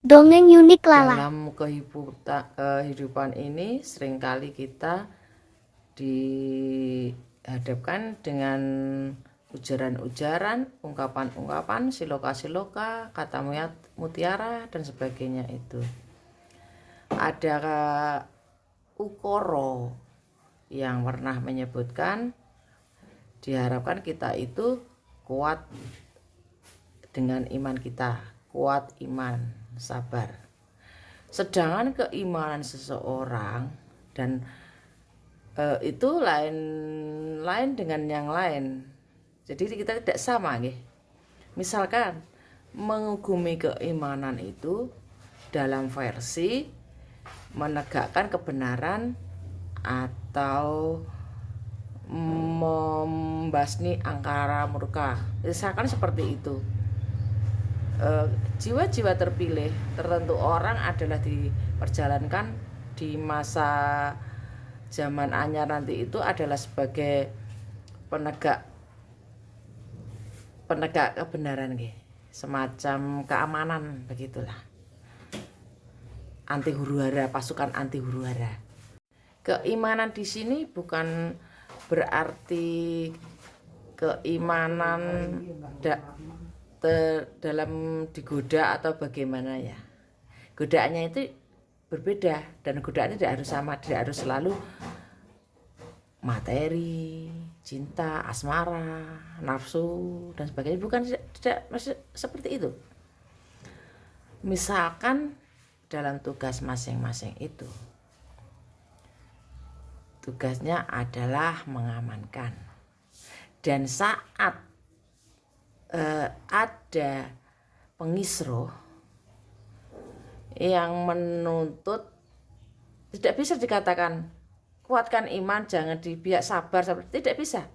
Dongeng unik Lala. Dalam kehidupan ini seringkali kita dihadapkan dengan ujaran-ujaran, ungkapan-ungkapan, siloka-siloka, kata mutiara dan sebagainya itu. Ada Ukoro yang pernah menyebutkan diharapkan kita itu kuat dengan iman kita, kuat iman, sabar. Sedangkan keimanan seseorang dan itu lain dengan yang lain. Jadi kita tidak sama, nggih. Misalkan mengugumi keimanan itu dalam versi menegakkan kebenaran atau membasmi angkara murka. Misalkan seperti itu. Jiwa-jiwa terpilih tertentu orang adalah diperjalankan di masa zaman anyar nanti itu adalah sebagai penegak kebenaran, semacam keamanan begitulah, anti huru-hara, pasukan anti huru-hara. Keimanan di sini bukan berarti keimanan dalam digoda atau bagaimana ya. Godaannya itu berbeda dan godaannya tidak harus sama, tidak harus selalu materi, cinta, asmara, nafsu dan sebagainya, bukan, tidak seperti itu. Misalkan dalam tugas masing-masing itu tugasnya adalah mengamankan, dan saat ada pengisruh yang menuntut, tidak bisa dikatakan kuatkan iman, jangan dibiak sabar, tidak bisa.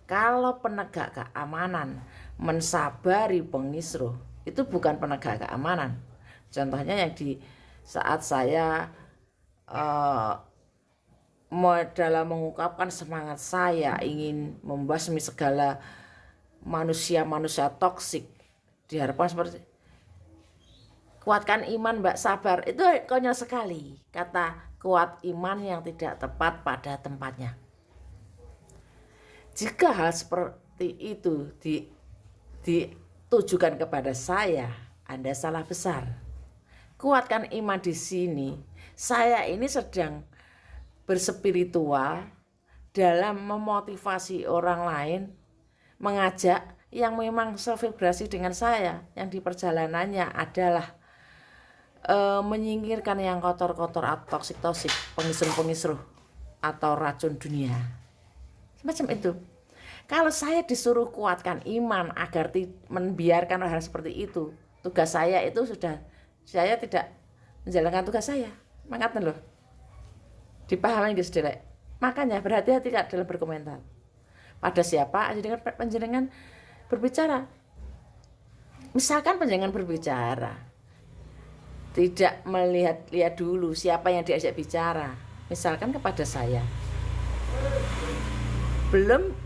Kalau penegak keamanan mensabari pengisruh, itu bukan penegak keamanan. Contohnya yang di saat saya dalam mengungkapkan semangat saya ingin membasmi segala manusia-manusia toksik, diharapkan seperti kuatkan iman Mbak, sabar. Itu konyol sekali, kata kuat iman yang tidak tepat pada tempatnya. Jika hal seperti itu ditujukan kepada saya, Anda salah besar. Kuatkan iman di sini, saya ini sedang berspiritual dalam memotivasi orang lain, mengajak yang memang sevibrasi dengan saya, yang di perjalanannya adalah menyingkirkan yang kotor-kotor atau toksik-toksik, pengisruh-pengisruh atau racun dunia, semacam itu. Kalau saya disuruh kuatkan iman agar membiarkan hal seperti itu, tugas saya itu sudah, saya tidak menjalankan tugas saya. Mangkaten loh, dipahami nggih sedherek. Makanya berhati-hati dalam berkomentar pada siapa panjenengan berbicara. Misalkan panjenengan berbicara, tidak melihat dulu siapa yang diajak bicara. Misalkan kepada saya, belum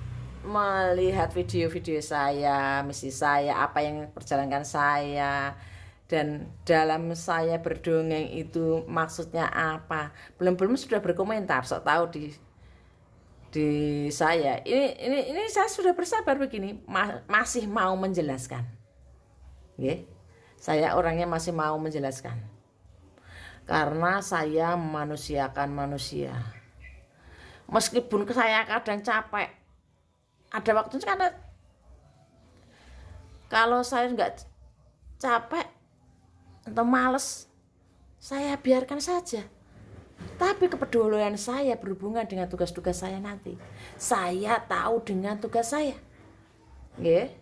melihat video-video saya, misi saya, apa yang perjalankan saya, dan dalam saya berdongeng itu maksudnya apa, belum sudah berkomentar, sok tahu di saya ini saya sudah bersabar begini, masih mau menjelaskan, okay? Saya orangnya masih mau menjelaskan karena saya memanusiakan manusia. Meskipun saya kadang capek, ada waktunya, karena kalau saya nggak capek atau males, saya biarkan saja. Tapi kepedulian saya berhubungan dengan tugas-tugas saya nanti. Saya tahu dengan tugas saya, nggih.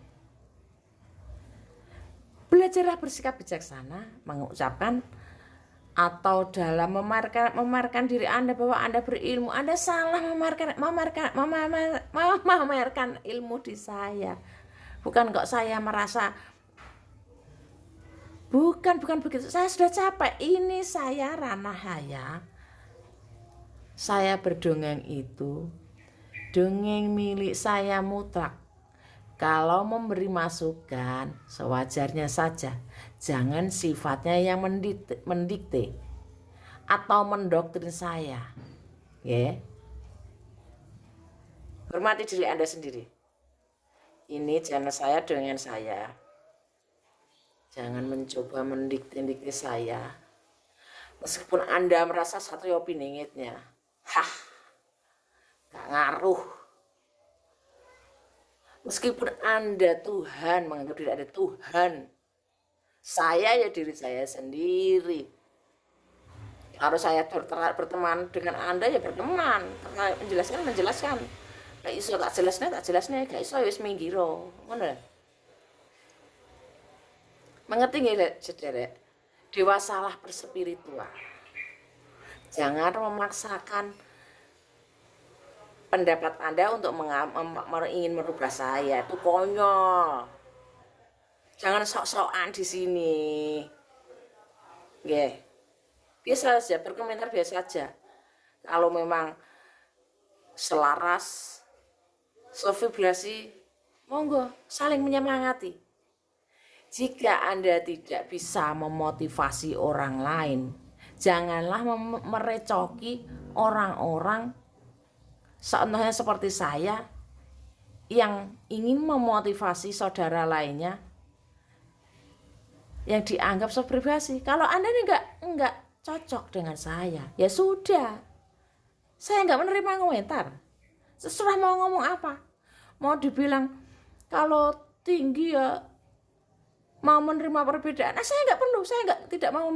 Belajarlah bersikap bijaksana, mengucapkan atau dalam memamerkan diri Anda bahwa Anda berilmu. Anda salah memamerkan ilmu di saya. Bukan kok saya merasa, bukan begitu. Saya sudah capek. Ini saya ranah saya. Saya berdongeng itu dongeng milik saya mutlak. Kalau memberi masukan, sewajarnya saja. Jangan sifatnya yang mendikte atau mendoktrin saya. Ya. Hormati diri Anda sendiri. Ini channel saya dengan saya. Jangan mencoba mendikte saya. Meskipun Anda merasa Satrio Piningitnya, gak ngaruh. Meskipun Anda Tuhan, menganggap tidak ada Tuhan, saya ya diri saya sendiri. Kalau saya berteman dengan Anda ya berteman, karena menjelaskan. Gak iso tak jelasnya, gak iso wis minggiro, ngono. Mengerti nggih, Saudara? Dewasalah berspiritual. Jangan memaksakan pendapat Anda untuk ingin merubah saya. Itu konyol. Jangan sok-sokan di sini. Nggih. Biasa saja, berkomentar biasa saja. Kalau memang selaras, sevibrasi, monggo saling menyemangati. Jika Anda tidak bisa memotivasi orang lain, janganlah merecoki orang-orang contohnya seperti saya yang ingin memotivasi saudara lainnya yang dianggap sepribadi. Kalau Anda ini enggak cocok dengan saya, ya sudah. Saya enggak menerima komentar. Sesudah mau ngomong apa. Mau dibilang kalau tinggi ya mau menerima perbedaan. Nah, saya enggak perlu, tidak mau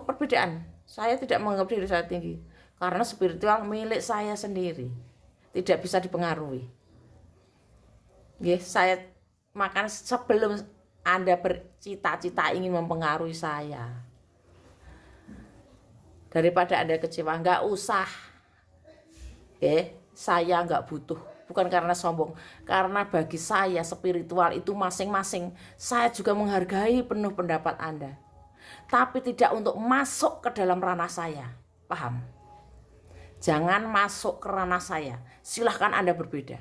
perbedaan. Saya tidak menganggap diri saya tinggi karena spiritual milik saya sendiri. Tidak bisa dipengaruhi. Saya makan sebelum Anda bercita-cita ingin mempengaruhi saya. Daripada Anda kecewa, enggak usah. Saya enggak butuh. Bukan karena sombong, karena bagi saya spiritual itu masing-masing. Saya juga menghargai penuh pendapat Anda, tapi tidak untuk masuk ke dalam ranah saya. Paham? Jangan masuk ke ranah saya. Silahkan Anda berbeda.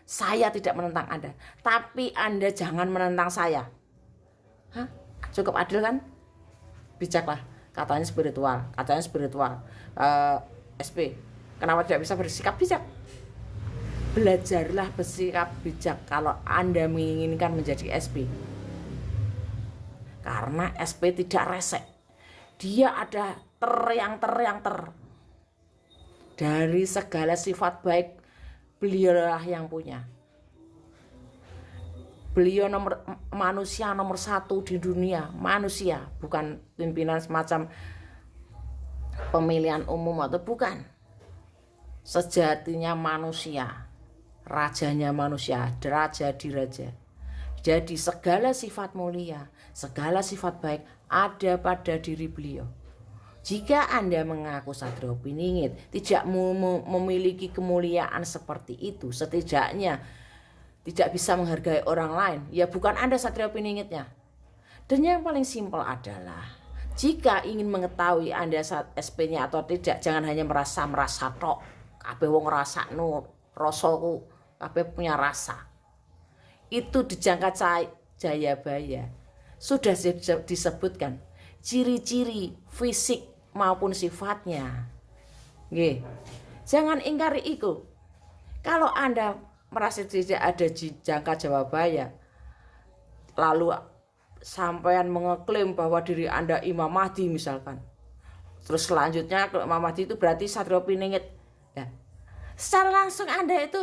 Saya tidak menentang Anda, tapi Anda jangan menentang saya. Cukup adil kan? Bijaklah. Katanya spiritual. SP. Kenapa tidak bisa bersikap bijak? Belajarlah bersikap bijak kalau Anda menginginkan menjadi SP. Karena SP tidak resek. Dia ada yang ter. Dari segala sifat baik, beliaulah yang punya. Beliau manusia nomor 1 di dunia. Manusia, bukan pimpinan semacam pemilihan umum atau bukan. Sejatinya manusia. Rajanya manusia, raja diraja. Jadi segala sifat mulia, segala sifat baik ada pada diri beliau. Jika Anda mengaku Satrio Piningit tidak memiliki kemuliaan seperti itu, setidaknya tidak bisa menghargai orang lain, ya bukan Anda Satrio Piningitnya. Dan yang paling simpel adalah jika ingin mengetahui Anda SP-nya atau tidak, jangan hanya merasa tok. Kabeh wong ngrasakno rasaku, kabeh punya rasa. Itu di Jangka Jayabaya sudah disebutkan ciri-ciri fisik maupun sifatnya. Nggih. Jangan ingkari itu. Kalau Anda merasa tidak ada Jangka Jayabaya, lalu sampean mengeklaim bahwa diri Anda Imam Mahdi misalkan. Terus selanjutnya Imam Mahdi itu berarti Satrio Piningit. Ya. Secara langsung Anda itu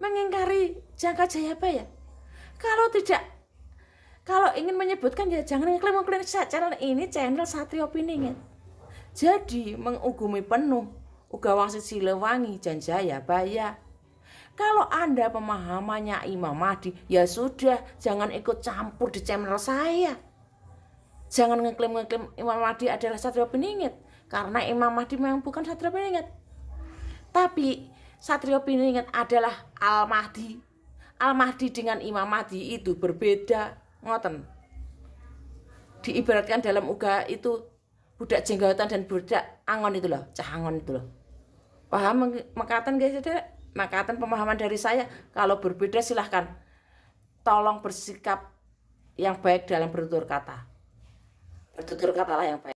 mengingkari Jangka Jayabaya. Kalau ingin menyebutkan ya jangan ngeklaim channel ini channel Satrio Piningit. Jadi mengugumi penuh Uga Wangsit Silewangi dan Jayabaya. Kalau Anda pemahamannya Imam Mahdi, ya sudah, jangan ikut campur di channel saya. Jangan ngeklaim Imam Mahdi adalah Satrio Piningit, karena Imam Mahdi memang bukan Satrio Piningit. Tapi Satrio Piningit adalah Al-Mahdi. Al-Mahdi dengan Imam Mahdi itu berbeda, ngoten. Diibaratkan dalam uga itu budak jenggotan dan budak angon itu loh, cah angon itu loh. Paham makaten guys, makaten pemahaman dari saya. Kalau berbeda silahkan tolong bersikap yang baik dalam bertutur kata. Bertutur katalah yang baik.